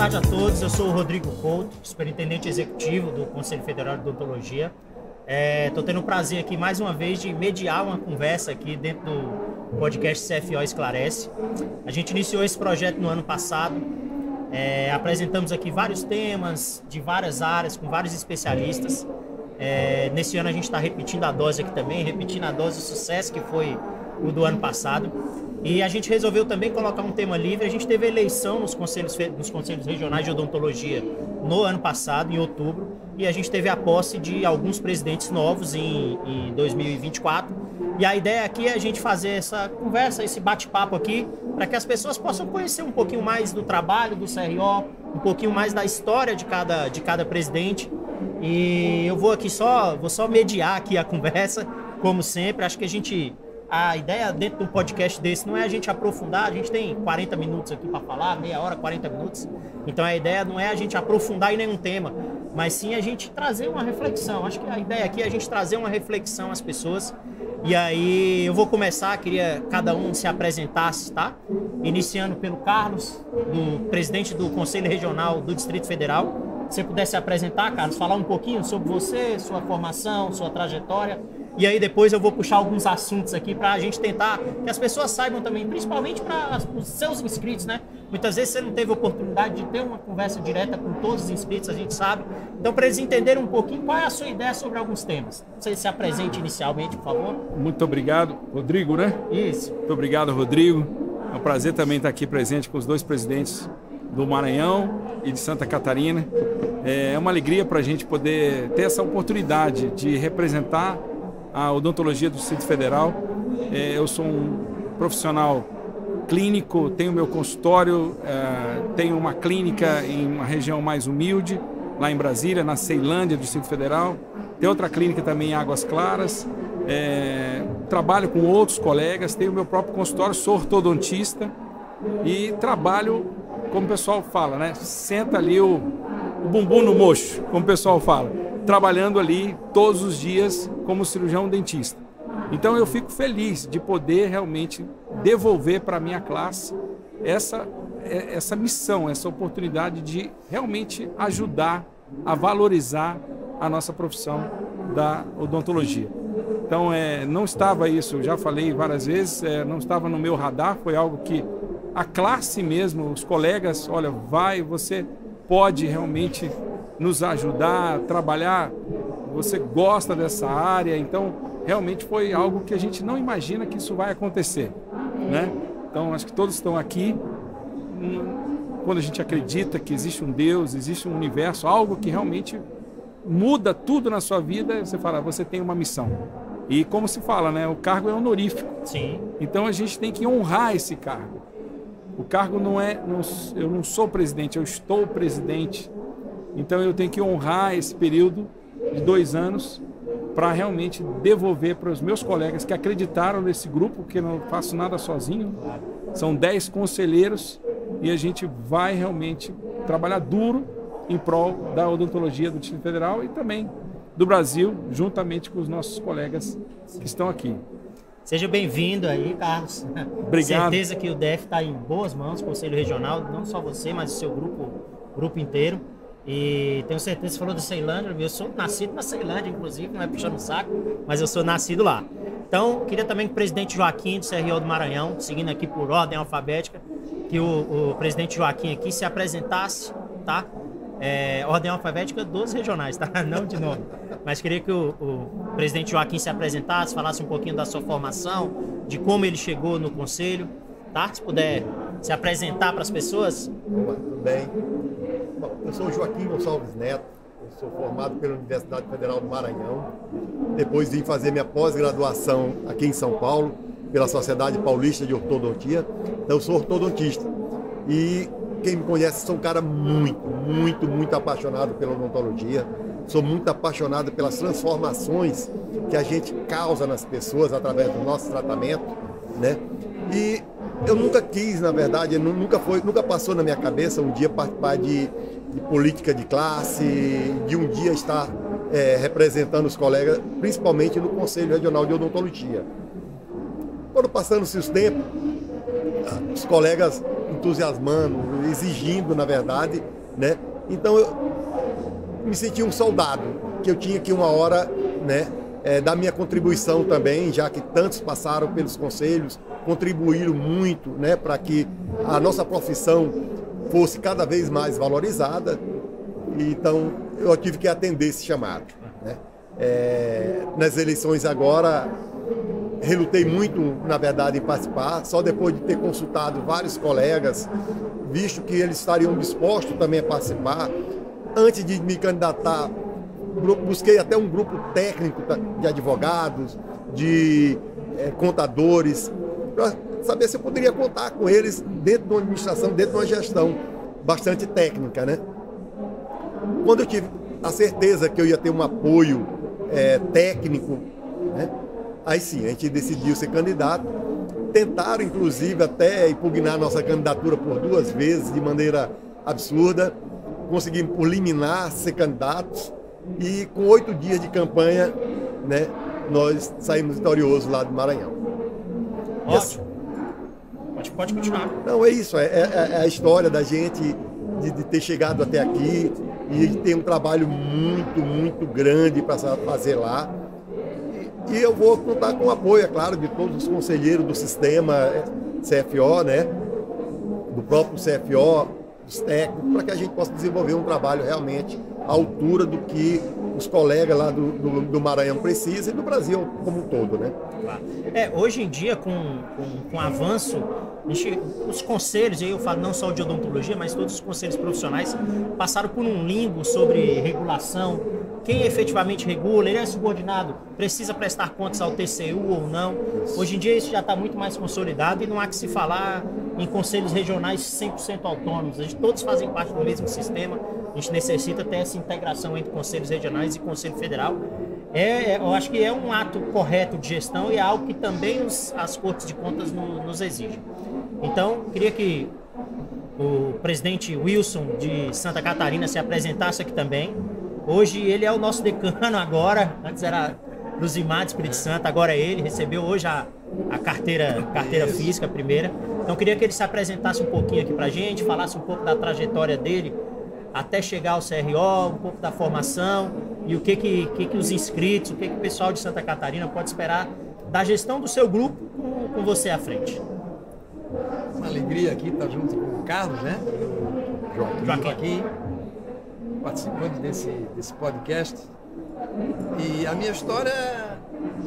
tarde a todos. Eu sou o Rodrigo Couto, superintendente executivo do Conselho Federal de Odontologia. Estou tendo o prazer aqui mais uma vez de mediar uma conversa aqui dentro do podcast CFO Esclarece. A gente iniciou esse projeto no ano passado. Apresentamos aqui vários temas de várias áreas, com vários especialistas. Nesse ano a gente está repetindo a dose aqui também, repetindo a dose de sucesso que foi o do ano passado. E a gente resolveu também colocar um tema livre. A gente teve eleição nos conselhos regionais de odontologia no ano passado, em outubro, e a gente teve a posse de alguns presidentes novos em 2024. E a ideia aqui é a gente fazer essa conversa, esse bate-papo aqui, para que as pessoas possam conhecer um pouquinho mais do trabalho do CRO, um pouquinho mais da história de cada presidente. E eu vou só mediar aqui a conversa, como sempre. Acho que a ideia dentro de um podcast desse não é a gente aprofundar, a gente tem 40 minutos aqui para falar, meia hora, 40 minutos. Então a ideia não é a gente aprofundar em nenhum tema, mas sim a gente trazer uma reflexão. Acho que a ideia aqui é a gente trazer uma reflexão às pessoas. E aí eu vou começar, queria que cada um se apresentasse, tá? Iniciando pelo Carlos, presidente do Conselho Regional do Distrito Federal. Se você puder se apresentar, Carlos, falar um pouquinho sobre você, sua formação, sua trajetória. E aí depois eu vou puxar alguns assuntos aqui para a gente tentar que as pessoas saibam também, principalmente para os seus inscritos, né? Muitas vezes você não teve oportunidade de ter uma conversa direta com todos os inscritos, a gente sabe. Então, para eles entenderem um pouquinho qual é a sua ideia sobre alguns temas. Você se apresente inicialmente, por favor. Muito obrigado. Rodrigo, né? Isso. Muito obrigado, Rodrigo. É um prazer também estar aqui presente com os dois presidentes do Maranhão e de Santa Catarina. É uma alegria para a gente poder ter essa oportunidade de representar a odontologia do Distrito Federal. Eu sou um profissional clínico, tenho meu consultório, tenho uma clínica em uma região mais humilde, lá em Brasília, na Ceilândia do Distrito Federal. Tem outra clínica também em Águas Claras. Trabalho com outros colegas, tenho meu próprio consultório, sou ortodontista e trabalho, como o pessoal fala, né? Senta ali o bumbum no mocho, como o pessoal fala, trabalhando ali todos os dias como cirurgião dentista. Então eu fico feliz de poder realmente devolver para a minha classe essa missão, essa oportunidade de realmente ajudar a valorizar a nossa profissão da odontologia. Então não estava isso, já falei várias vezes, não estava no meu radar, foi algo que a classe mesmo, os colegas, olha, você pode realmente nos ajudar a trabalhar, você gosta dessa área, então realmente foi algo que a gente não imagina que isso vai acontecer, né? Então acho que todos estão aqui, quando a gente acredita que existe um Deus, existe um universo, algo que realmente muda tudo na sua vida, você fala, você tem uma missão. E como se fala, né? O cargo é honorífico. Sim. Então a gente tem que honrar esse cargo. O cargo eu não sou presidente, eu estou presidente. Então eu tenho que honrar esse período de 2 anos para realmente devolver para os meus colegas que acreditaram nesse grupo, porque eu não faço nada sozinho. São 10 conselheiros e a gente vai realmente trabalhar duro em prol da odontologia do Distrito Federal e também do Brasil, juntamente com os nossos colegas que estão aqui. Seja bem-vindo aí, Carlos. Obrigado. Certeza que o DF está em boas mãos, Conselho Regional, não só você, mas o seu grupo inteiro. E tenho certeza que você falou da Ceilândia, eu sou nascido na Ceilândia, inclusive, não é puxando o saco, mas eu sou nascido lá. Então, queria também que o presidente Joaquim, do CRO do Maranhão, seguindo aqui por ordem alfabética, que o presidente Joaquim aqui se apresentasse, tá? Ordem alfabética dos regionais, tá? Não de nome. Mas queria que o presidente Joaquim se apresentasse, falasse um pouquinho da sua formação, de como ele chegou no conselho, tá? Se puder se apresentar para as pessoas. Olá, tudo bem? Bom, eu sou Joaquim Gonçalves Neto, eu sou formado pela Universidade Federal do Maranhão. Depois vim fazer minha pós-graduação aqui em São Paulo, pela Sociedade Paulista de Ortodontia. Então eu sou ortodontista. E quem me conhece, sou um cara muito apaixonado pela odontologia. Sou muito apaixonado pelas transformações que a gente causa nas pessoas através do nosso tratamento, né? E eu nunca quis, na verdade, nunca passou na minha cabeça um dia participar de política de classe, de um dia estar representando os colegas, principalmente no Conselho Regional de Odontologia. Quando passando-se os tempos, os colegas entusiasmando, exigindo, na verdade, né? Então eu me senti um soldado, que eu tinha que uma hora, né, dar minha contribuição também, já que tantos passaram pelos conselhos, contribuíram muito, né, para que a nossa profissão fosse cada vez mais valorizada. Então eu tive que atender esse chamado, né? Nas eleições agora, relutei muito, na verdade, em participar, só depois de ter consultado vários colegas, visto que eles estariam dispostos também a participar. Antes de me candidatar, busquei até um grupo técnico de advogados, de contadores, para saber se eu poderia contar com eles dentro de uma administração, dentro de uma gestão bastante técnica, né? Quando eu tive a certeza que eu ia ter um apoio técnico, né? Aí sim, a gente decidiu ser candidato. Tentaram, inclusive, até impugnar nossa candidatura por 2 vezes, de maneira absurda. Conseguimos, por liminar, ser candidatos. E com 8 dias de campanha, né, nós saímos vitoriosos lá do Maranhão. Ótimo. Pode continuar. Não, é isso. É a história da gente de ter chegado até aqui. E de ter um trabalho muito, muito grande para fazer lá. E eu vou contar com o apoio, é claro, de todos os conselheiros do sistema CFO, né? Do próprio CFO, dos técnicos, para que a gente possa desenvolver um trabalho realmente à altura do que os colegas lá do Maranhão precisam e do Brasil como um todo, né? Hoje em dia, com o avanço, os conselhos, e aí eu falo não só de odontologia, mas todos os conselhos profissionais passaram por um limbo sobre regulação. Quem efetivamente regula, ele é subordinado, precisa prestar contas ao TCU ou não. Hoje em dia isso já está muito mais consolidado e não há que se falar em conselhos regionais 100% autônomos. Todos fazem parte do mesmo sistema. A gente necessita ter essa integração entre conselhos regionais e conselho federal. Eu acho que é um ato correto de gestão e é algo que também as Cortes de Contas nos exigem. Então, queria que o presidente Wilson de Santa Catarina se apresentasse aqui também. Hoje ele é o nosso decano agora, antes era Luzimar de Espírito Santo, agora é ele, recebeu hoje a carteira física, a primeira. Então queria que ele se apresentasse um pouquinho aqui pra gente, falasse um pouco da trajetória dele até chegar ao CRO, um pouco da formação e o que os inscritos, o que o pessoal de Santa Catarina pode esperar da gestão do seu grupo com você à frente. Uma alegria aqui estar junto com o Carlos, né? Joaquim. Participando desse podcast. E a minha história,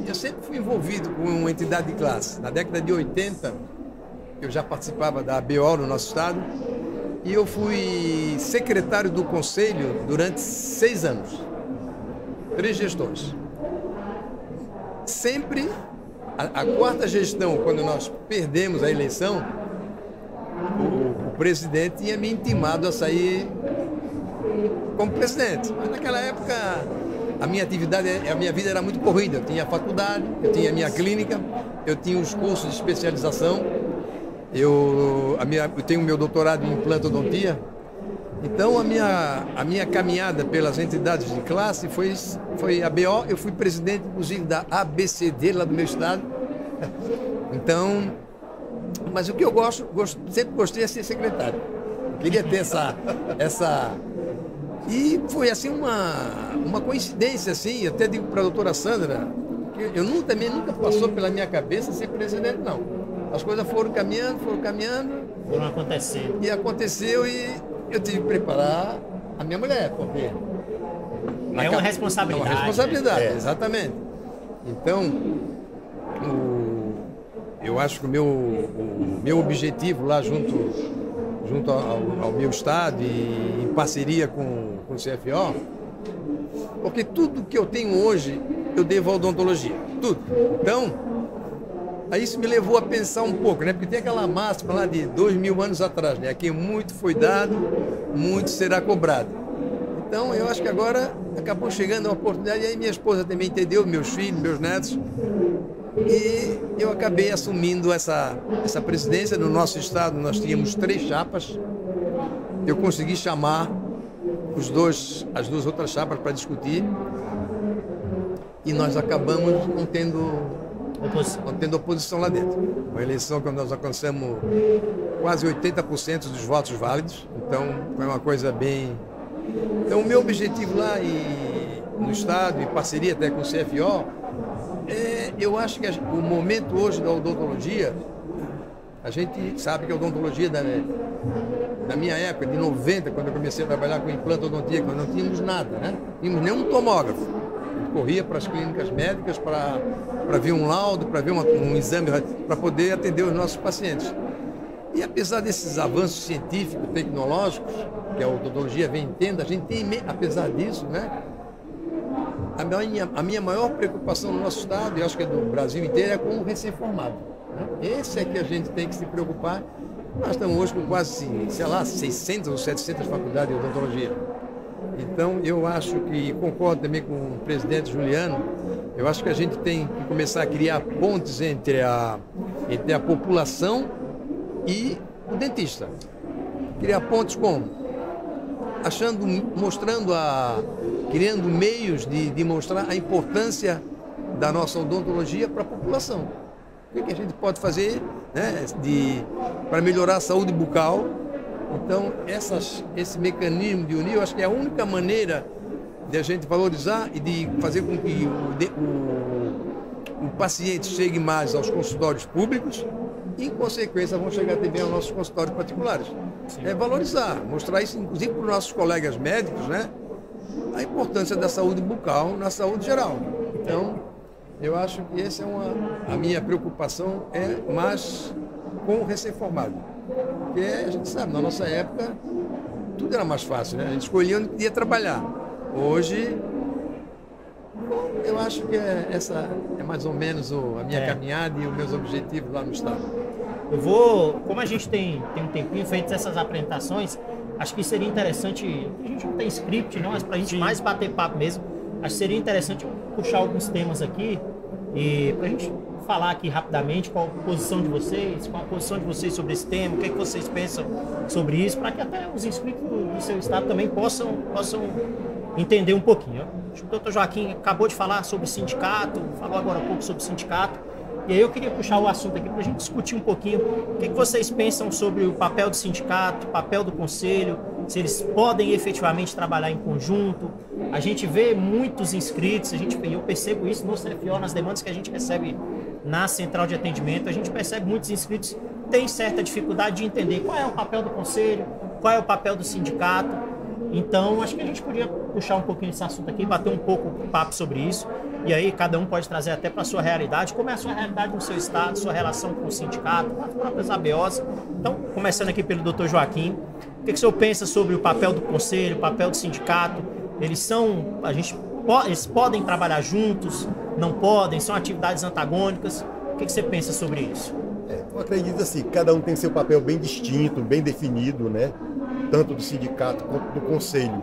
eu sempre fui envolvido com uma entidade de classe. Na década de 80, eu já participava da ABO no nosso estado e eu fui secretário do conselho durante 6 anos. 3 gestões. Sempre, a 4ª gestão, quando nós perdemos a eleição, o presidente tinha me intimado a sair como presidente. Mas naquela época a minha vida era muito corrida. Eu tinha a faculdade, eu tinha a minha clínica, eu tinha os cursos de especialização, eu tenho o meu doutorado em implantodontia. Então a minha caminhada pelas entidades de classe foi a BO. Eu fui presidente, inclusive, da ABCD lá do meu estado. Então, mas o que eu sempre gostei é ser secretário. Eu queria ter essa E foi assim uma coincidência, assim, eu até digo para a doutora Sandra, que também nunca passou pela minha cabeça ser presidente, não. As coisas foram caminhando. Foram acontecendo. E aconteceu e eu tive que preparar a minha mulher, porque... É uma responsabilidade. É uma responsabilidade, né? Exatamente. Então, eu acho que o meu objetivo lá junto ao meu estado e em parceria com o CFO, porque tudo que eu tenho hoje eu devo à odontologia, tudo. Então, aí isso me levou a pensar um pouco, né? Porque tem aquela máxima lá de 2000 anos atrás, né? Aqui muito foi dado, muito será cobrado. Então, eu acho que agora acabou chegando a oportunidade, e aí minha esposa também entendeu, meus filhos, meus netos, e eu acabei assumindo essa presidência. No nosso estado nós tínhamos 3 chapas, eu consegui chamar as 2 outras chapas para discutir e nós acabamos não tendo oposição lá dentro. Uma eleição que nós alcançamos quase 80% dos votos válidos, então foi uma coisa bem... Então, o meu objetivo lá no Estado, em parceria até com o CFO, eu acho que o momento hoje da odontologia, a gente sabe que a odontologia da minha época, de 90, quando eu comecei a trabalhar com implantodontia, nós não tínhamos nada, né? Não tínhamos nenhum tomógrafo. A gente corria para as clínicas médicas para ver um laudo, para ver um exame, para poder atender os nossos pacientes. E apesar desses avanços científicos, tecnológicos, que a odontologia vem tendo, a gente tem, apesar disso, né? A minha maior preocupação no nosso estado, e acho que é do Brasil inteiro, é com o recém-formado. Né? Esse é que a gente tem que se preocupar. Nós estamos hoje com quase, sei lá, 600 ou 700 faculdades de odontologia. Então, eu acho que, concordo também com o presidente Juliano, eu acho que a gente tem que começar a criar pontes entre a população e o dentista. Criar pontes como? Criando meios de mostrar a importância da nossa odontologia para a população. O que a gente pode fazer, né, para melhorar a saúde bucal? Então, esse mecanismo de unir, eu acho que é a única maneira de a gente valorizar e de fazer com que o paciente chegue mais aos consultórios públicos e, em consequência, vão chegar também aos nossos consultórios particulares. Sim. É valorizar, mostrar isso, inclusive, para os nossos colegas médicos, né, a importância da saúde bucal na saúde geral. Então, eu acho que essa é a minha preocupação é mais com o recém-formado. Porque a gente sabe, na nossa época, tudo era mais fácil, né? A gente escolhia onde podia trabalhar. Hoje, eu acho que essa é mais ou menos a minha caminhada e os meus objetivos lá no Estado. Como a gente tem um tempinho feito essas apresentações, acho que seria interessante, a gente não tem script não, mas para a gente mais bater papo mesmo, acho que seria interessante puxar alguns temas aqui e para a gente falar aqui rapidamente qual a posição de vocês, sobre esse tema, o que é que vocês pensam sobre isso, para que até os inscritos do seu estado também possam entender um pouquinho. Acho que o doutor Joaquim acabou de falar sobre sindicato, falou agora um pouco sobre sindicato, e aí eu queria puxar o assunto aqui para a gente discutir um pouquinho o que é que vocês pensam sobre o papel do sindicato, o papel do conselho, se eles podem efetivamente trabalhar em conjunto. A gente vê muitos inscritos, eu percebo isso no CFO, nas demandas que a gente recebe na central de atendimento, a gente percebe muitos inscritos têm certa dificuldade de entender qual é o papel do conselho, qual é o papel do sindicato. Então, acho que a gente podia puxar um pouquinho esse assunto aqui, bater um pouco o papo sobre isso, e aí cada um pode trazer até para a sua realidade, como é a sua realidade no seu estado, sua relação com o sindicato, com as próprias ABOs. Então, começando aqui pelo Dr. Joaquim, o que o senhor pensa sobre o papel do conselho, o papel do sindicato? Eles podem trabalhar juntos, não podem, são atividades antagônicas. O que você pensa sobre isso? Eu acredito assim, cada um tem seu papel bem distinto, bem definido, né? Tanto do sindicato quanto do conselho.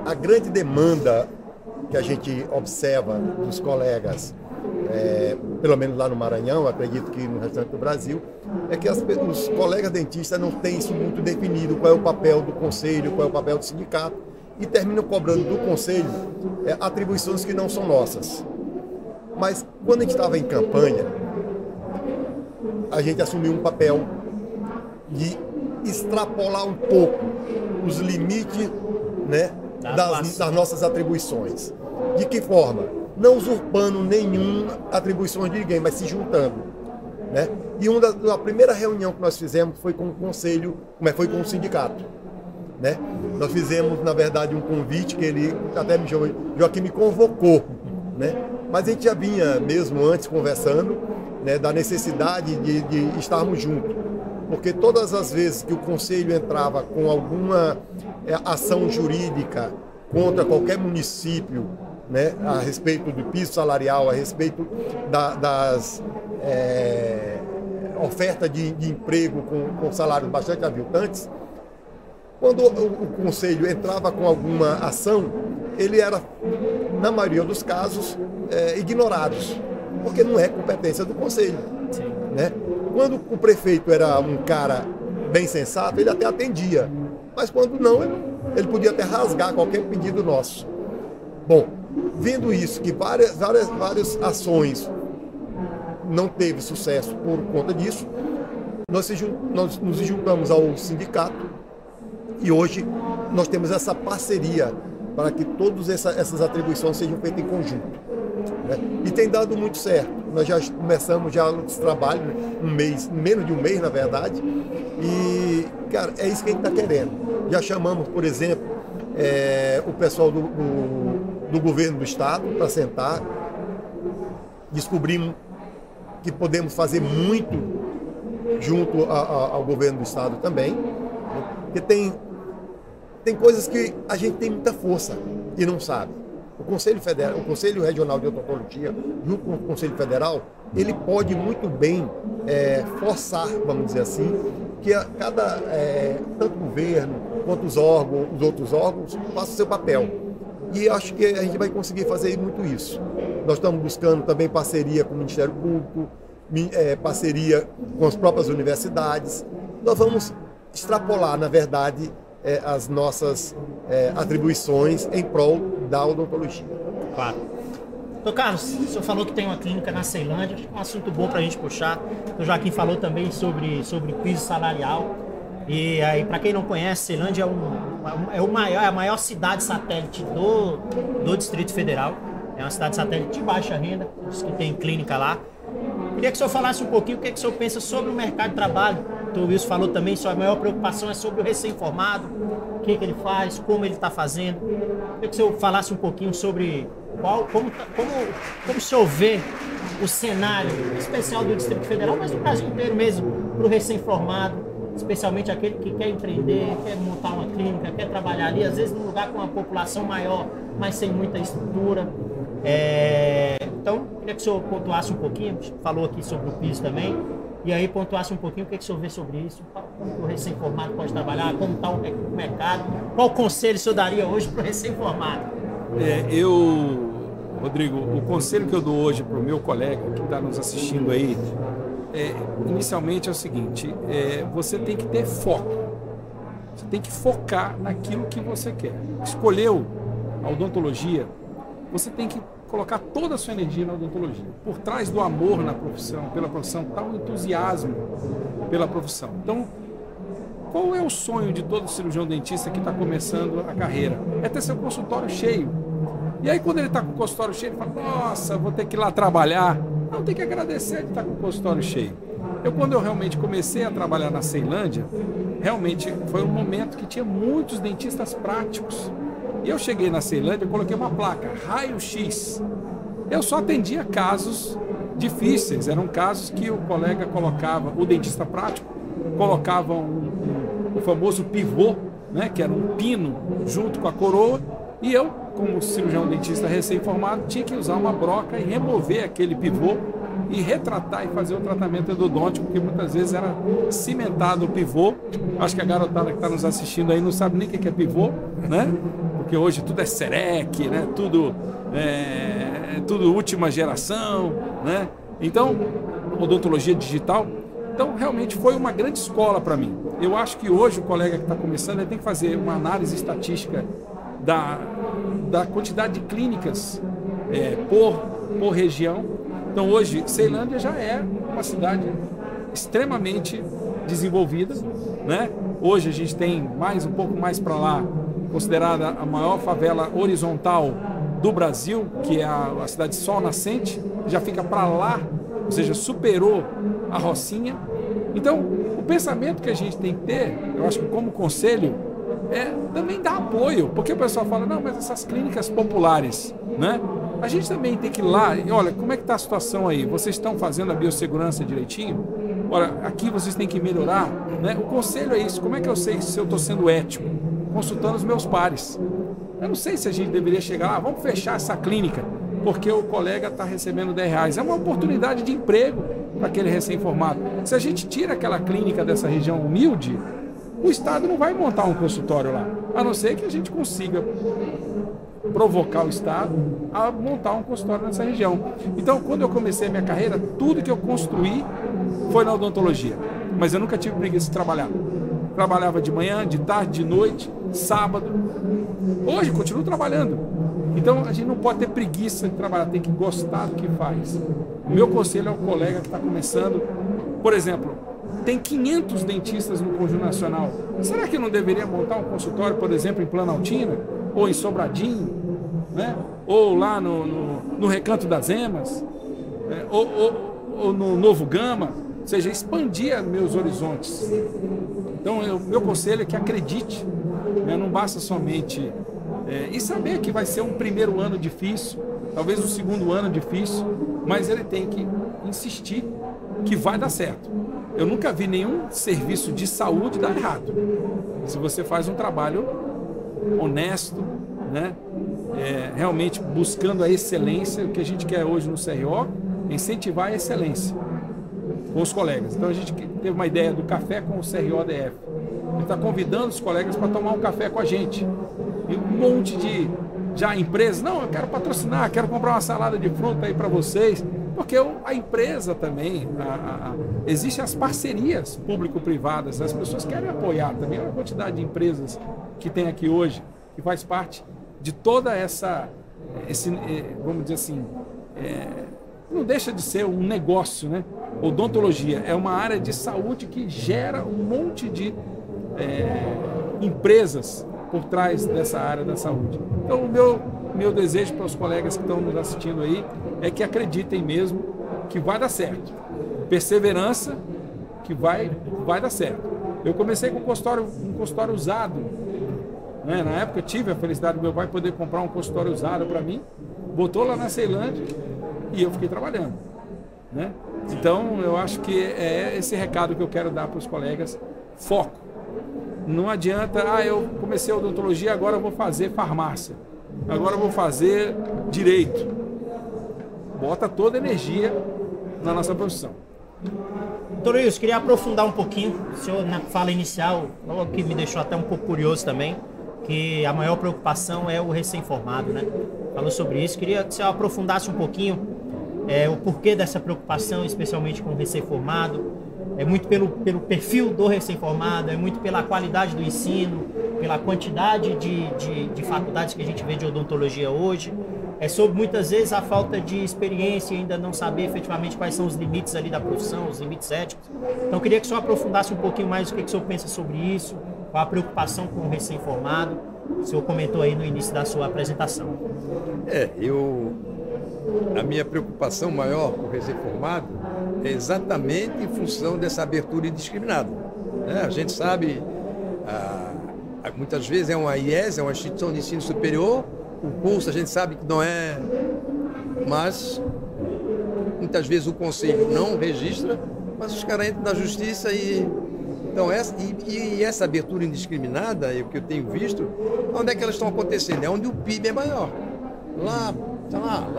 A grande demanda que a gente observa dos colegas, pelo menos lá no Maranhão, acredito que no restante do Brasil, é que os colegas dentistas não têm isso muito definido, qual é o papel do conselho, qual é o papel do sindicato, e terminam cobrando do conselho atribuições que não são nossas. Mas quando a gente estava em campanha, a gente assumiu um papel de extrapolar um pouco os limites, né, das nossas atribuições. De que forma? Não usurpando nenhuma atribuição de ninguém, mas se juntando, né? E a primeira reunião que nós fizemos foi com o conselho, foi com o sindicato, né? Nós fizemos, na verdade, um convite que ele até me chamou, Joaquim me convocou, né? Mas a gente já vinha mesmo antes conversando, né, da necessidade de estarmos juntos. Porque todas as vezes que o conselho entrava com alguma ação jurídica contra qualquer município, né, a respeito do piso salarial, a respeito das ofertas de emprego com salários bastante aviltantes, quando o conselho entrava com alguma ação, ele era, na maioria dos casos, ignorado, porque não é competência do conselho, né? Quando o prefeito era um cara bem sensato, ele até atendia. Mas quando não, ele podia até rasgar qualquer pedido nosso. Bom, vendo isso, que várias ações não teve sucesso por conta disso, nós nos juntamos ao sindicato e hoje nós temos essa parceria para que todas essas atribuições sejam feitas em conjunto, né? E tem dado muito certo. Nós já começamos esse trabalho, menos de um mês, na verdade, e, cara, é isso que a gente está querendo. Já chamamos, por exemplo, o pessoal do governo do estado para sentar, descobrimos que podemos fazer muito junto ao governo do estado também, né? Porque tem coisas que a gente tem muita força e não sabe. O Conselho Regional de Odontologia, junto com o Conselho Federal, ele pode muito bem forçar, vamos dizer assim, que tanto o governo quanto os outros órgãos façam o seu papel. E acho que a gente vai conseguir fazer muito isso. Nós estamos buscando também parceria com o Ministério Público, parceria com as próprias universidades. Nós vamos extrapolar, na verdade, as nossas atribuições em prol da odontologia. Claro. Então, Carlos, o senhor falou que tem uma clínica na Ceilândia, acho que é um assunto bom para a gente puxar. O Joaquim falou também sobre piso salarial. E aí, para quem não conhece, Ceilândia é a maior cidade satélite do Distrito Federal. É uma cidade satélite de baixa renda, que tem clínica lá. Queria que o senhor falasse um pouquinho o que o senhor pensa sobre o mercado de trabalho. O Wilson falou também, sua maior preocupação é sobre o recém-formado, o que ele faz, como ele está fazendo. Queria que o senhor falasse um pouquinho sobre como o senhor vê o cenário especial do Distrito Federal, mas do Brasil inteiro mesmo, para o recém-formado, especialmente aquele que quer empreender, quer montar uma clínica, quer trabalhar ali, às vezes num lugar com uma população maior, mas sem muita estrutura. Então, queria que o senhor pontuasse um pouquinho, falou aqui sobre o piso também, e aí pontuasse um pouquinho o que o senhor vê sobre isso, como o recém-formado pode trabalhar, como está o mercado, qual conselho o senhor daria hoje para o recém-formado? Rodrigo, o conselho que eu dou hoje para o meu colega que está nos assistindo aí, inicialmente é o seguinte, você tem que ter foco, você tem que focar naquilo que você quer. Escolheu a odontologia, você tem que colocar toda a sua energia na odontologia. Por trás do amor pela profissão, está um entusiasmo pela profissão. Então, qual é o sonho de todo cirurgião dentista que está começando a carreira? É ter seu consultório cheio. E aí, quando ele está com o consultório cheio, ele fala, nossa, vou ter que ir lá trabalhar. Não, tem que agradecer de estar com o consultório cheio. Quando eu realmente comecei a trabalhar na Ceilândia, realmente foi um momento que tinha muitos dentistas práticos. E eu cheguei na Ceilândia e coloquei uma placa, raio-x. Eu só atendia casos difíceis, eram casos que o colega colocava, o dentista prático, colocava o famoso pivô, né, que era um pino junto com a coroa, e eu, como cirurgião dentista recém-formado, tinha que usar uma broca e remover aquele pivô e retratar e fazer o tratamento endodôntico, porque muitas vezes era cimentado o pivô. Acho que a garotada que está nos assistindo aí não sabe nem o que é pivô, né? Porque hoje tudo é Serec, né? Tudo última geração, né? Então, odontologia digital. Então, realmente foi uma grande escola para mim. Eu acho que hoje o colega que está começando ele tem que fazer uma análise estatística da quantidade de clínicas por região. Então, hoje, Ceilândia já é uma cidade extremamente desenvolvida, né? Hoje a gente tem um pouco mais para lá, considerada a maior favela horizontal do Brasil, que é a cidade de Sol Nascente, já fica para lá, ou seja, superou a Rocinha. Então, o pensamento que a gente tem que ter, eu acho que como conselho, também dar apoio, porque o pessoal fala, não, mas essas clínicas populares, né? A gente também tem que ir lá e, olha, como é que está a situação aí? Vocês estão fazendo a biossegurança direitinho? Olha, aqui vocês têm que melhorar, né? O conselho é isso, como é que eu sei se eu estou sendo ético? Consultando os meus pares. Eu não sei se a gente deveria chegar lá, vamos fechar essa clínica, porque o colega está recebendo R$10. É uma oportunidade de emprego para aquele recém-formado. Se a gente tira aquela clínica dessa região humilde, o Estado não vai montar um consultório lá, a não ser que a gente consiga provocar o Estado a montar um consultório nessa região. Então, quando eu comecei a minha carreira, tudo que eu construí foi na odontologia, mas eu nunca tive preguiça de trabalhar. Trabalhava de manhã, de tarde, de noite, sábado. Hoje, continuo trabalhando. Então, a gente não pode ter preguiça de trabalhar, tem que gostar do que faz. O meu conselho ao colega que está começando, por exemplo, tem 500 dentistas no Conjunto Nacional. Será que não deveria montar um consultório, por exemplo, em Planaltina, ou em Sobradinho, né? Ou lá no Recanto das Emas, né? Ou no Novo Gama, ou seja, expandir meus horizontes. Então, meu conselho é que acredite, né? Não basta somente e saber que vai ser um primeiro ano difícil, talvez um segundo ano difícil, mas ele tem que insistir que vai dar certo. Eu nunca vi nenhum serviço de saúde dar errado. Se você faz um trabalho honesto, né? Realmente buscando a excelência, o que a gente quer hoje no CRO é incentivar a excelência com os colegas. Então a gente teve uma ideia do café com o CRO-DF. Ele está convidando os colegas para tomar um café com a gente. E um monte de empresas, não, eu quero patrocinar, quero comprar uma salada de fruta aí para vocês. Porque a empresa também, existem as parcerias público-privadas, as pessoas querem apoiar também. Olha a quantidade de empresas que tem aqui hoje, que faz parte de toda vamos dizer assim, não deixa de ser um negócio, né? Odontologia é uma área de saúde que gera um monte de empresas por trás dessa área da saúde. Então, o meu desejo para os colegas que estão nos assistindo aí é que acreditem mesmo que vai dar certo. Perseverança, que vai dar certo. Eu comecei com um consultório usado, né? Na época eu tive a felicidade do meu pai poder comprar um consultório usado para mim, botou lá na Ceilândia e eu fiquei trabalhando, né? Então, eu acho que é esse recado que eu quero dar para os colegas. Foco. Não adianta, eu comecei a odontologia, agora eu vou fazer farmácia. Agora eu vou fazer direito. Bota toda a energia na nossa profissão. Doutor Wilson, queria aprofundar um pouquinho. O senhor, na fala inicial, algo que me deixou até um pouco curioso também, que a maior preocupação é o recém-formado, né? Falou sobre isso. Queria que o senhor aprofundasse um pouquinho o porquê dessa preocupação, especialmente com o recém-formado. É muito pelo perfil do recém-formado, é muito pela qualidade do ensino, pela quantidade de faculdades que a gente vê de odontologia hoje. É sobre, muitas vezes, a falta de experiência e ainda não saber efetivamente quais são os limites ali da profissão, os limites éticos. Então, eu queria que o senhor aprofundasse um pouquinho mais o que o senhor pensa sobre isso, qual a preocupação com o recém-formado. O senhor comentou aí no início da sua apresentação. A minha preocupação maior com o recém-formado é exatamente em função dessa abertura indiscriminada. A gente sabe, muitas vezes é uma IES, é uma instituição de ensino superior, o curso a gente sabe que não é, mas muitas vezes o conselho não registra, mas os caras entram na justiça e... Então, essa abertura indiscriminada, o que eu tenho visto, onde é que elas estão acontecendo? É onde o PIB é maior. Lá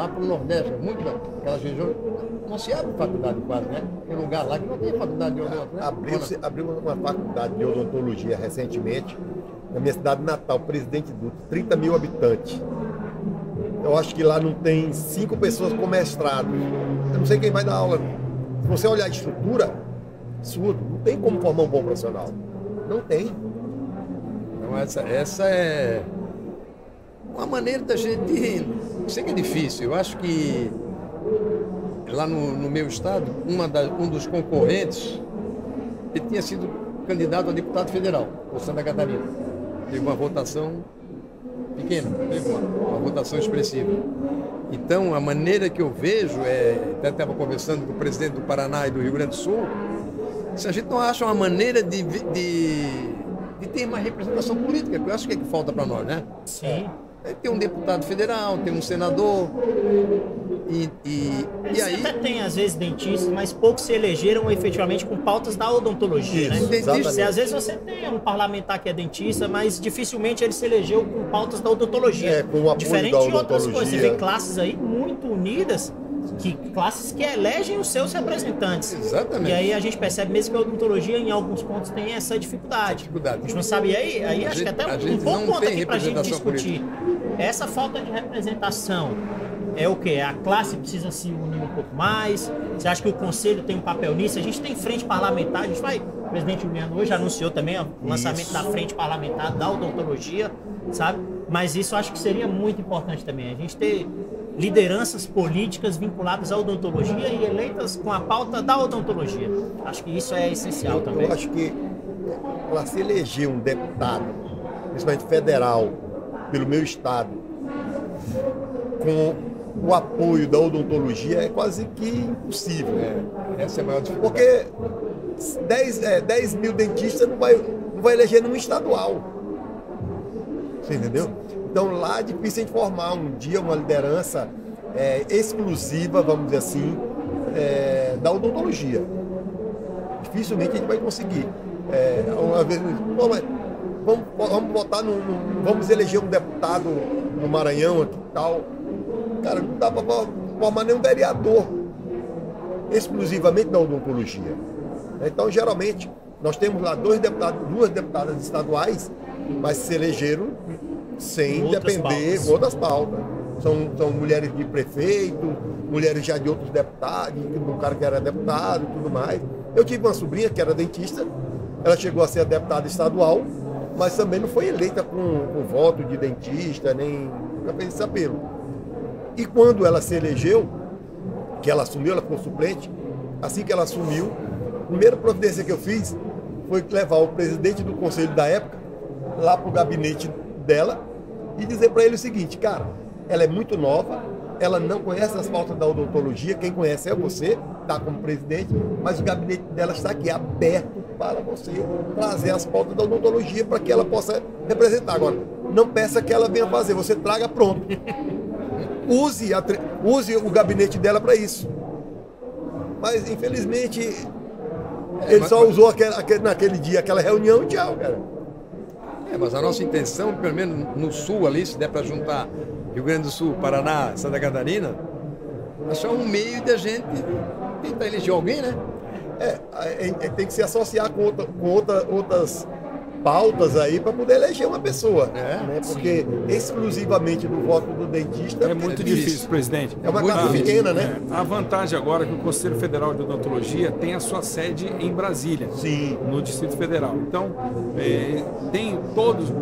para o Nordeste, muito aquelas regiões, não se abre faculdade quase, né? Tem lugar lá que não tem faculdade de odontologia. Né? Abriu uma faculdade de odontologia recentemente, na minha cidade natal, Presidente Dutra, 30 mil habitantes. Eu acho que lá não tem 5 pessoas com mestrado. Eu não sei quem vai dar aula. Se você olhar a estrutura, absurdo, não tem como formar um bom profissional. Não tem. Então, essa é uma maneira da gente... Eu sei que é difícil. Eu acho que lá no meu estado, um dos concorrentes, ele tinha sido candidato a deputado federal, por Santa Catarina. Teve uma votação pequena, teve uma votação expressiva. Então, a maneira que eu vejo, até estava conversando com o presidente do Paraná e do Rio Grande do Sul, se a gente não acha uma maneira de ter uma representação política, que eu acho que é que falta para nós, né? Sim. Tem um deputado federal, tem um senador, e aí... Até tem, às vezes, dentistas, mas poucos se elegeram efetivamente com pautas da odontologia, né? Às vezes você tem um parlamentar que é dentista, mas dificilmente ele se elegeu com pautas da odontologia. Com o apoio diferente da de outras odontologia. coisas. Você vê classes aí muito unidas, classes que elegem os seus representantes. Exatamente. E aí a gente percebe mesmo que a odontologia, em alguns pontos, tem essa dificuldade. A gente não sabe. E aí acho que até um bom ponto aqui pra gente discutir. Essa falta de representação é o quê? A classe precisa se unir um pouco mais? Você acha que o conselho tem um papel nisso? A gente tem frente parlamentar, a gente vai... O presidente Juliano hoje anunciou também o lançamento da frente parlamentar da odontologia, sabe? Mas isso eu acho que seria muito importante também. A gente ter lideranças políticas vinculadas à odontologia e eleitas com a pauta da odontologia. Acho que isso é essencial também. Eu acho que para se eleger um deputado, principalmente federal, pelo meu estado, com o apoio da odontologia é quase que impossível. Essa é a maior dificuldade. Porque 10 mil dentistas não vai eleger num estadual. Você entendeu? Então lá é difícil a gente formar um dia uma liderança exclusiva, vamos dizer assim, da odontologia. Dificilmente a gente vai conseguir. Uma vez, vamos votar vamos eleger um deputado no Maranhão aqui e tal. Cara, não dá para formar nenhum vereador exclusivamente da odontologia. Então, geralmente, nós temos lá duas deputadas estaduais, mas se elegeram sem depender de outras pautas. São mulheres de prefeito, mulheres já de outros deputados, um cara que era deputado e tudo mais. Eu tive uma sobrinha que era dentista, ela chegou a ser a deputada estadual, mas também não foi eleita com voto de dentista, nem nunca fez esse apelo. E quando ela se elegeu, que ela assumiu, ela ficou suplente, assim que ela assumiu, a primeira providência que eu fiz foi levar o presidente do conselho da época lá para o gabinete dela e dizer para ele o seguinte: cara, ela é muito nova, ela não conhece as pautas da odontologia, quem conhece é você, está como presidente, mas o gabinete dela está aqui aberto para você trazer as pautas da odontologia para que ela possa representar. Agora, não peça que ela venha fazer, você traga pronto. Use o gabinete dela para isso. Mas, infelizmente, ele só usou naquele dia, aquela reunião e tchau, cara. Mas a nossa intenção, pelo menos no sul ali, se der para juntar Rio Grande do Sul, Paraná, Santa Catarina, é só um meio de a gente tentar eleger alguém, né? Tem que se associar com outras pautas aí para poder eleger uma pessoa. Né? Porque exclusivamente no voto do dentista é muito difícil, presidente. É uma classe pequena, né? A vantagem agora é que o Conselho Federal de Odontologia tem a sua sede em Brasília, sim, no Distrito Federal. Então,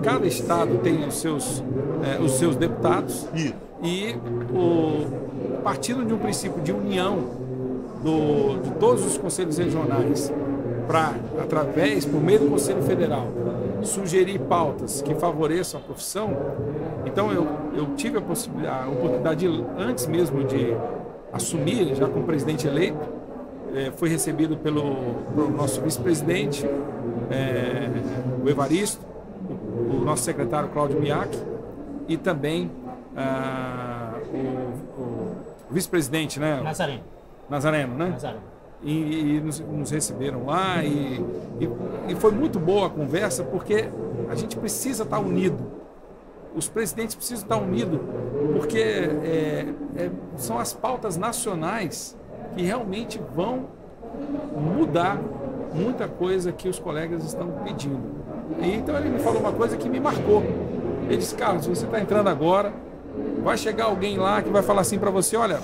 cada estado tem os seus deputados. Isso. E partindo de um princípio de união de todos os conselhos regionais para, por meio do Conselho Federal, sugerir pautas que favoreçam a profissão. Então eu tive a oportunidade, antes mesmo de assumir, já como presidente eleito, fui recebido pelo nosso vice-presidente, o Evaristo, o nosso secretário Cláudio Miak, e também o vice-presidente, né? Nazareno, né? E nos receberam lá e foi muito boa a conversa, porque a gente precisa estar unido. Os presidentes precisam estar unidos, porque são as pautas nacionais que realmente vão mudar muita coisa que os colegas estão pedindo. E então ele me falou uma coisa que me marcou. Ele disse: Carlos, você está entrando agora, vai chegar alguém lá que vai falar assim para você: olha,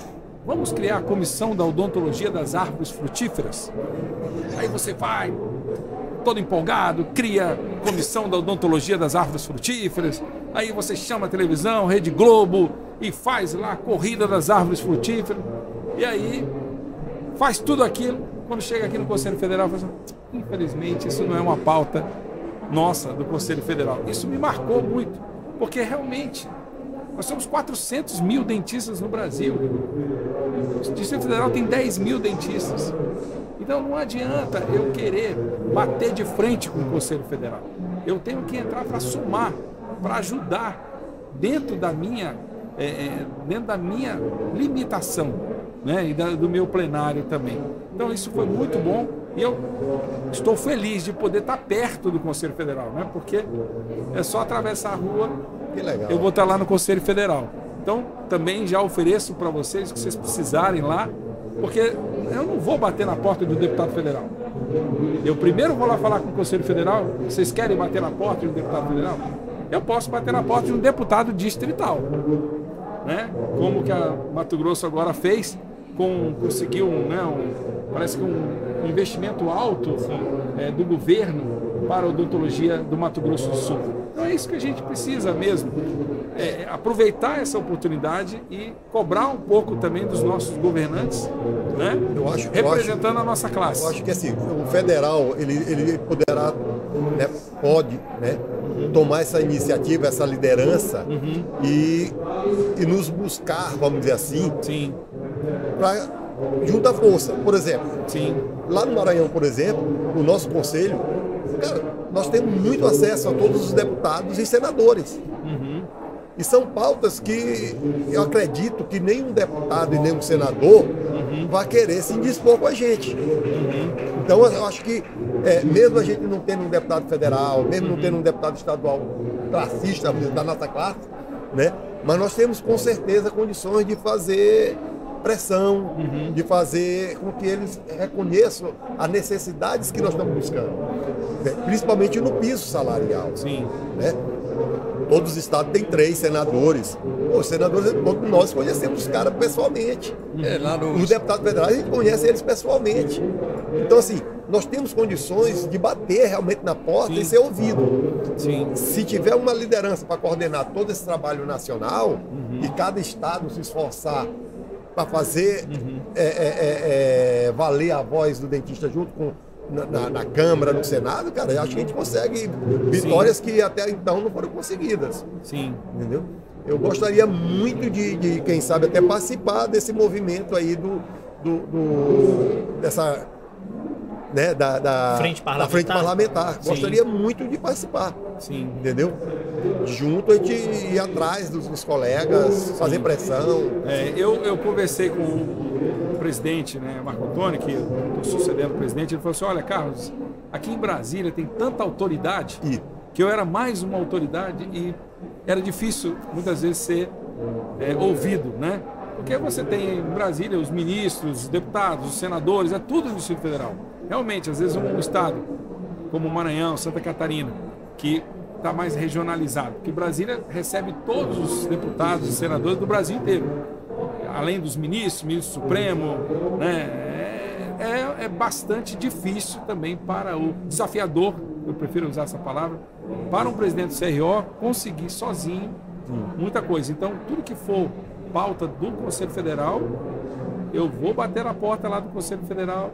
vamos criar a comissão da odontologia das árvores frutíferas. Aí você vai, todo empolgado, cria a comissão da odontologia das árvores frutíferas. Aí você chama a televisão, Rede Globo, e faz lá a corrida das árvores frutíferas. E aí faz tudo aquilo. Quando chega aqui no Conselho Federal, fala assim: infelizmente isso não é uma pauta nossa do Conselho Federal. Isso me marcou muito, porque realmente nós somos 400 mil dentistas no Brasil. O Distrito Federal tem 10 mil dentistas. Então não adianta eu querer bater de frente com o Conselho Federal. Eu tenho que entrar para somar, para ajudar dentro da minha limitação, né? E do meu plenário também. Então isso foi muito bom e eu estou feliz de poder estar perto do Conselho Federal, né? Porque é só atravessar a rua. Que legal. Eu vou estar lá no Conselho Federal. Então, também já ofereço para vocês, que vocês precisarem lá, porque eu não vou bater na porta do deputado federal. Eu primeiro vou lá falar com o Conselho Federal. Vocês querem bater na porta do deputado federal? Eu posso bater na porta de um deputado distrital, né? Como que a Mato Grosso agora fez, conseguiu parece que um investimento alto do governo para a odontologia do Mato Grosso do Sul. Então é isso que a gente precisa mesmo, aproveitar essa oportunidade e cobrar um pouco também dos nossos governantes, né? Representando a nossa classe. Eu acho que assim, o federal ele poderá, né, pode, né, tomar essa iniciativa, essa liderança e nos buscar, vamos dizer assim, para juntar força. Por exemplo, lá no Maranhão, por exemplo, o nosso conselho, cara, nós temos muito acesso a todos os deputados e senadores. E são pautas que eu acredito que nenhum deputado e nenhum senador vai querer se indispor com a gente. Então eu acho que mesmo a gente não tendo um deputado federal, mesmo não tendo um deputado estadual classista da nossa classe, né, mas nós temos com certeza condições de fazer pressão, de fazer com que eles reconheçam as necessidades que nós estamos buscando, né, principalmente no piso salarial. Né? Todos os estados têm 3 senadores. Os senadores, todos nós conhecemos os caras pessoalmente. Os deputados federais, a gente conhece eles pessoalmente. Então, assim, nós temos condições de bater realmente na porta e ser ouvido. Se tiver uma liderança para coordenar todo esse trabalho nacional e cada estado se esforçar para fazer valer a voz do dentista junto com na Câmara, no Senado, cara, acho que a gente consegue vitórias que até então não foram conseguidas. Entendeu? Eu gostaria muito de, quem sabe, até participar desse movimento aí dessa, né, da frente parlamentar. Gostaria muito de participar. Entendeu? Junto a gente ir atrás dos colegas, fazer pressão. Eu conversei com o presidente, né, Marco Antônio, que eu estou sucedendo o presidente, ele falou assim: olha, Carlos, aqui em Brasília tem tanta autoridade que eu era mais uma autoridade e era difícil muitas vezes ser ouvido, né? Porque você tem em Brasília os ministros, os deputados, os senadores, é tudo do Distrito Federal. Realmente, às vezes um estado como o Maranhão, Santa Catarina, que está mais regionalizado, porque Brasília recebe todos os deputados e senadores do Brasil inteiro, além dos ministros, ministro Supremo, né? É bastante difícil também para o desafiador, eu prefiro usar essa palavra, para um presidente do CRO conseguir sozinho muita coisa. Então, tudo que for pauta do Conselho Federal, eu vou bater na porta lá do Conselho Federal,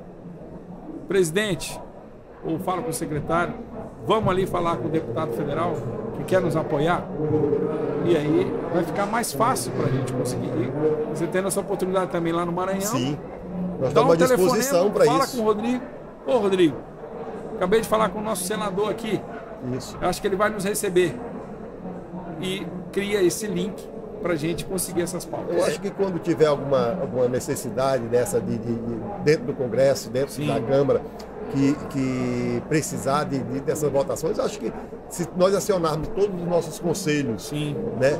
presidente, ou falo com o secretário, vamos ali falar com o deputado federal que quer nos apoiar, e aí vai ficar mais fácil para a gente conseguir ir. Você tendo essa oportunidade também lá no Maranhão, nós estamos à disposição para isso. Fala com o Rodrigo. Ô, Rodrigo, acabei de falar com o nosso senador aqui. Eu acho que ele vai nos receber. E cria esse link para a gente conseguir essas pautas. Eu acho que quando tiver alguma necessidade dessa dentro do Congresso, dentro da Câmara, que precisar dessas votações, eu acho que se nós acionarmos todos os nossos conselhos, né,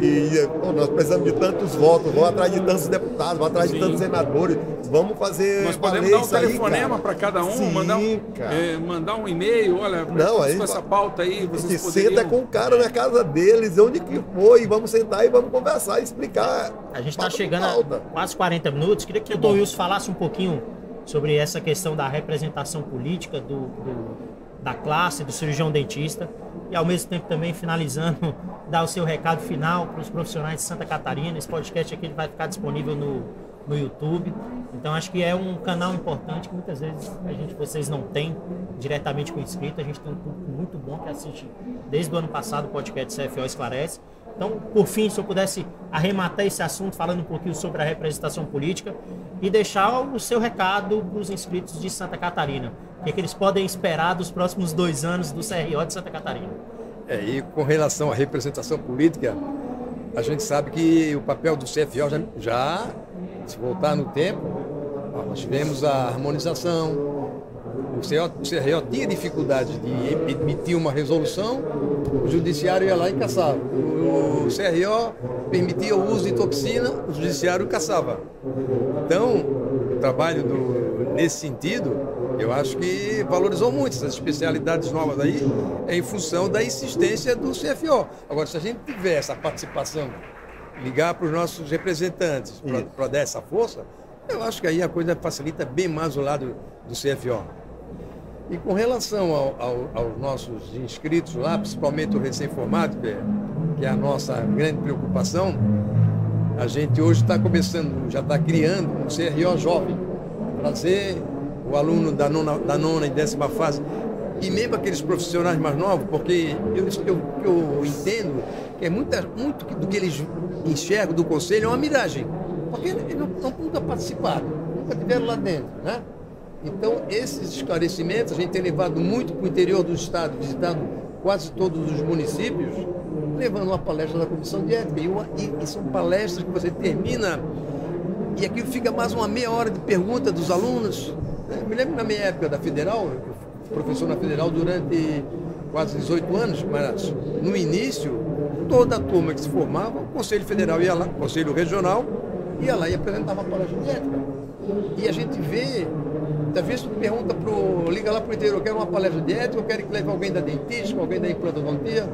e nós precisamos de tantos votos, vamos atrás de tantos deputados, vamos atrás de tantos senadores, vamos fazer. Nós podemos dar um telefonema para cada um, mandar um e-mail, olha, com essa pauta aí, vocês poderiam... Senta com o cara na casa deles, onde que foi, vamos sentar e vamos conversar e explicar. A gente está chegando a quase 40 minutos, queria que o Dr. Wilson falasse um pouquinho sobre essa questão da representação política da classe, do cirurgião dentista, e ao mesmo tempo também finalizando, dar o seu recado final para os profissionais de Santa Catarina. Esse podcast aqui ele vai ficar disponível no YouTube, então acho que é um canal importante que muitas vezes vocês não têm diretamente com inscrito. A gente tem um público muito bom que assiste desde o ano passado o podcast CFO Esclarece. Então, por fim, se eu pudesse arrematar esse assunto falando um pouquinho sobre a representação política e deixar o seu recado para os inscritos de Santa Catarina. O que eles podem esperar dos próximos 2 anos do CRO de Santa Catarina? E com relação à representação política, a gente sabe que o papel do CFO já se voltar no tempo, nós tivemos a harmonização. O CRO tinha dificuldade de emitir uma resolução, o judiciário ia lá e caçava. O CRO permitia o uso de toxina, o judiciário caçava. Então, o trabalho nesse sentido, eu acho que valorizou muito essas especialidades novas aí, em função da insistência do CFO. Agora, se a gente tiver essa participação, ligar para os nossos representantes para dar essa força, eu acho que aí a coisa facilita bem mais o lado do CFO. E com relação aos nossos inscritos lá, principalmente o recém-formado, que é a nossa grande preocupação, a gente hoje está começando, já está criando um CRO jovem, trazer o aluno da nona e 10ª fase, e mesmo aqueles profissionais mais novos, porque eu entendo que é muito do que eles enxergam do conselho é uma miragem, porque eles nunca participaram, nunca estiveram lá dentro, né? Então, esses esclarecimentos, a gente tem levado muito para o interior do estado, visitado quase todos os municípios, levando uma palestra da Comissão de Ética. E são palestras que você termina e aquilo fica mais uma meia hora de pergunta dos alunos. Eu me lembro na minha época da Federal, eu fui professor na Federal durante quase 18 anos, mas no início, toda a turma que se formava, o Conselho Federal ia lá, o Conselho Regional, ia lá e apresentava a palestra de ética. E a gente vê, muitas vezes tu pergunta liga lá para o interior, eu quero uma palestra de ética, eu quero que leve alguém da dentística, alguém da implantodontia.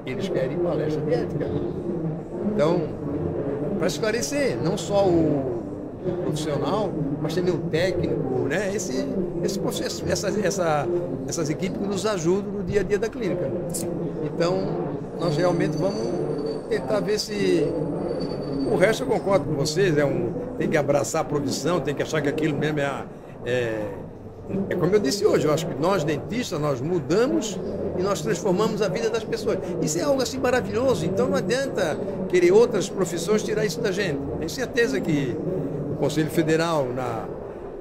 Eles querem palestra de ética. Então, para esclarecer, não só o profissional, mas também o técnico, né? Esse processo, essas equipes que nos ajudam no dia a dia da clínica. Então, nós realmente vamos tentar ver se... O resto eu concordo com vocês, tem que abraçar a profissão, tem que achar que aquilo mesmo é como eu disse hoje, eu acho que nós dentistas, nós mudamos e nós transformamos a vida das pessoas. Isso é algo assim maravilhoso, então não adianta querer outras profissões tirar isso da gente. Tenho certeza que o Conselho Federal,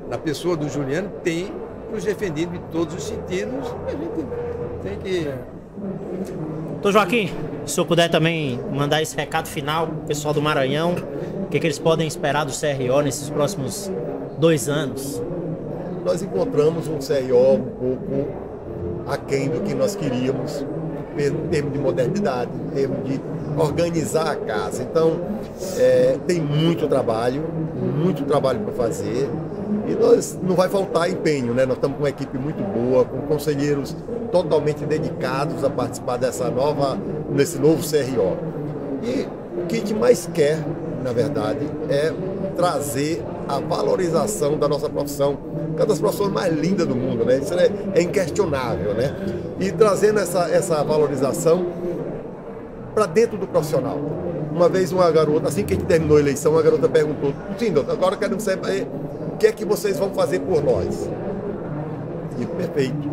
na pessoa do Juliano, tem nos defendido em todos os sentidos, e a gente tem que... Doutor Joaquim, se o senhor puder também mandar esse recado final para o pessoal do Maranhão, o que eles podem esperar do CRO nesses próximos 2 anos? Nós encontramos um CRO um pouco aquém do que nós queríamos, em termos de modernidade, em termos de organizar a casa. Então, tem muito trabalho para fazer, e não vai faltar empenho, né? Nós estamos com uma equipe muito boa, com conselheiros totalmente dedicados a participar nesse novo CRO. E o que a gente mais quer, na verdade, é trazer a valorização da nossa profissão, que é uma das profissões mais lindas do mundo, né? Isso é inquestionável, né? E trazendo essa valorização para dentro do profissional. Uma vez uma garota, assim que a gente terminou a eleição, uma garota perguntou: sim, doutor, agora queremos saber o que é que vocês vão fazer por nós. E perfeito.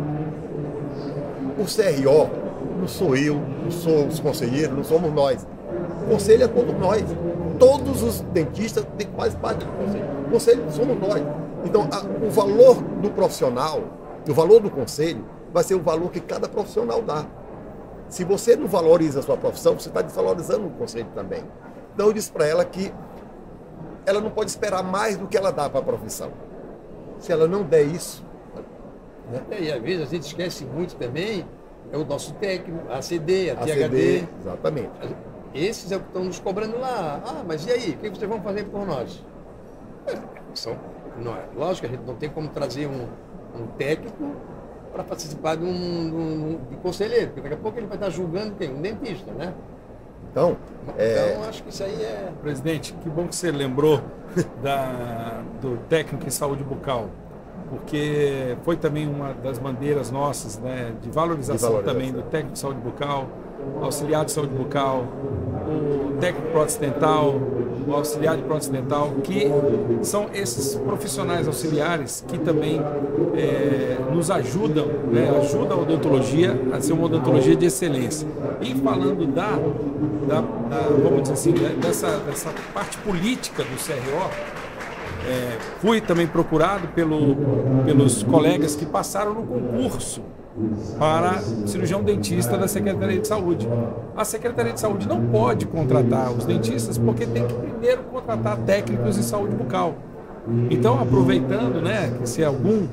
O CRO não sou eu, não sou os conselheiros, não somos nós. O conselho é todos nós. Todos os dentistas têm quase parte do conselho. O conselho somos nós. Então, o valor do profissional, o valor do conselho, vai ser o valor que cada profissional dá. Se você não valoriza a sua profissão, você está desvalorizando o conselho também. Então, eu disse para ela que ela não pode esperar mais do que ela dá para a profissão. Se ela não der isso... Né? E às vezes a gente esquece muito também, é o nosso técnico, a ACD, a THD. Exatamente. Esses é o que estão nos cobrando lá. Ah, mas e aí? O que vocês vão fazer por nós? Lógico que a gente não tem como trazer um técnico para participar de conselheiro, porque daqui a pouco ele vai estar julgando quem? Um dentista, né? Então, acho que isso aí é... Presidente, que bom que você lembrou do técnico em saúde bucal, porque foi também uma das bandeiras nossas, né, de valorização também do técnico de saúde bucal, auxiliar de saúde bucal, o técnico pró-dental, o auxiliar de pró-dental, que são esses profissionais auxiliares que também nos ajudam, né, ajudam a odontologia a ser uma odontologia de excelência. E falando vamos dizer assim, dessa parte política do CRO, fui também procurado pelos colegas que passaram no concurso para cirurgião dentista da Secretaria de Saúde. A Secretaria de Saúde não pode contratar os dentistas porque tem que primeiro contratar técnicos em saúde bucal. Então, aproveitando, né, que se algum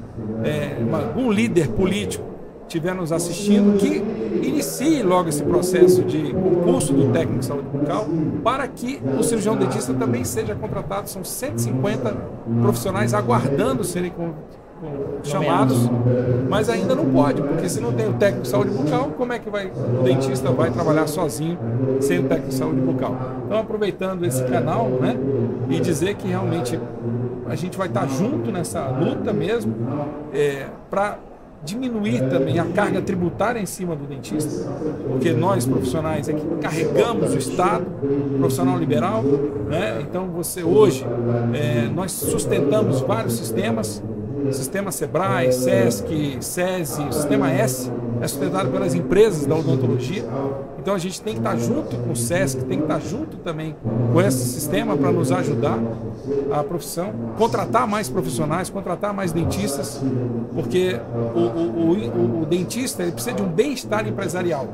líder político estiver nos assistindo, que inicie logo esse processo de concurso do técnico de saúde bucal para que o cirurgião dentista também seja contratado. São 150 profissionais aguardando serem chamados, mas ainda não pode, porque se não tem o técnico de saúde bucal, como é que o dentista vai trabalhar sozinho sem o técnico de saúde bucal? Então, aproveitando esse canal, né, e dizer que realmente a gente vai estar junto nessa luta mesmo, para diminuir também a carga tributária em cima do dentista, porque nós profissionais é que carregamos o Estado, profissional liberal, né? Então você hoje, nós sustentamos vários sistemas, sistema Sebrae, Sesc, SESI, o sistema S é sustentado pelas empresas da odontologia. Então a gente tem que estar junto com o Sesc, tem que estar junto também com esse sistema para nos ajudar a profissão, contratar mais profissionais, contratar mais dentistas, porque o dentista ele precisa de um bem-estar empresarial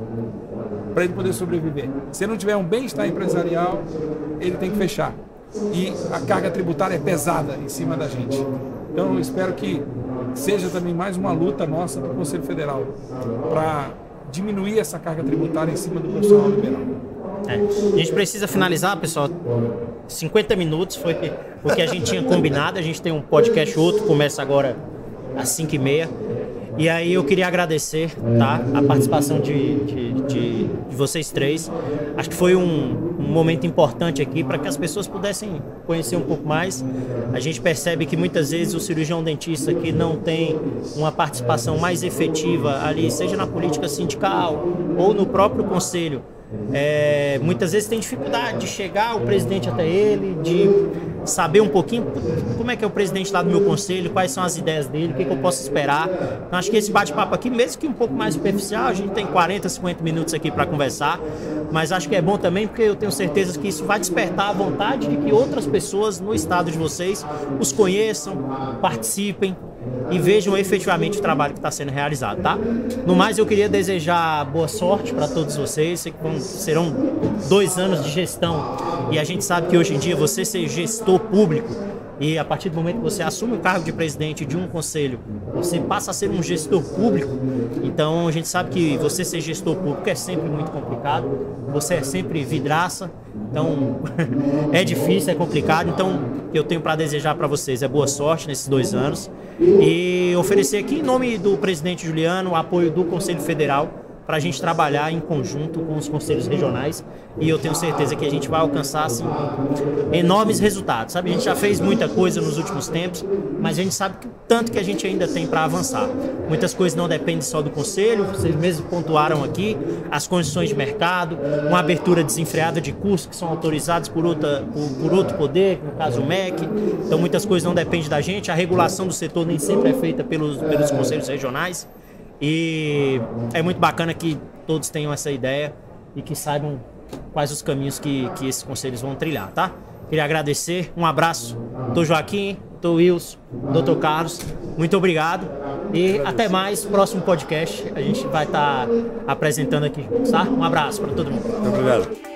para ele poder sobreviver. Se ele não tiver um bem-estar empresarial, ele tem que fechar. E a carga tributária é pesada em cima da gente. Então eu espero que seja também mais uma luta nossa do Conselho Federal para diminuir essa carga tributária em cima do profissional liberal. A gente precisa finalizar, pessoal. 50 minutos foi o que a gente tinha combinado. A gente tem um podcast outro, começa agora às 5h30. E aí eu queria agradecer, tá, a participação de vocês três. Acho que foi um momento importante aqui para que as pessoas pudessem conhecer um pouco mais. A gente percebe que muitas vezes o cirurgião dentista que não tem uma participação mais efetiva ali, seja na política sindical ou no próprio conselho, muitas vezes tem dificuldade de chegar o presidente até ele, de saber um pouquinho como é que é o presidente lá do meu conselho, quais são as ideias dele, o que eu posso esperar. Então, acho que esse bate-papo aqui, mesmo que um pouco mais superficial, a gente tem 40, 50 minutos aqui para conversar, mas acho que é bom também porque eu tenho certeza que isso vai despertar a vontade de que outras pessoas no estado de vocês os conheçam, participem e vejam efetivamente o trabalho que está sendo realizado, tá? No mais, eu queria desejar boa sorte para todos vocês. Sei que serão 2 anos de gestão e a gente sabe que hoje em dia você ser gestor público e a partir do momento que você assume o cargo de presidente de um conselho, você passa a ser um gestor público. Então a gente sabe que você ser gestor público é sempre muito complicado, você é sempre vidraça, então é difícil, é complicado. Então eu tenho para desejar para vocês boa sorte nesses 2 anos e oferecer aqui em nome do presidente Juliano o apoio do Conselho Federal para a gente trabalhar em conjunto com os conselhos regionais e eu tenho certeza que a gente vai alcançar assim, enormes resultados, sabe? A gente já fez muita coisa nos últimos tempos, mas a gente sabe que tanto que a gente ainda tem para avançar. Muitas coisas não dependem só do conselho, vocês mesmos pontuaram aqui, as condições de mercado, uma abertura desenfreada de cursos que são autorizados por outro poder, no caso o MEC, então muitas coisas não dependem da gente, a regulação do setor nem sempre é feita pelos conselhos regionais. E é muito bacana que todos tenham essa ideia e que saibam quais os caminhos que esses conselhos vão trilhar, tá? Queria agradecer, um abraço, Dr. Joaquim, Dr. Wilson, Dr. Carlos, muito obrigado e até mais, próximo podcast a gente vai estar apresentando aqui juntos, tá? Um abraço para todo mundo. Muito obrigado.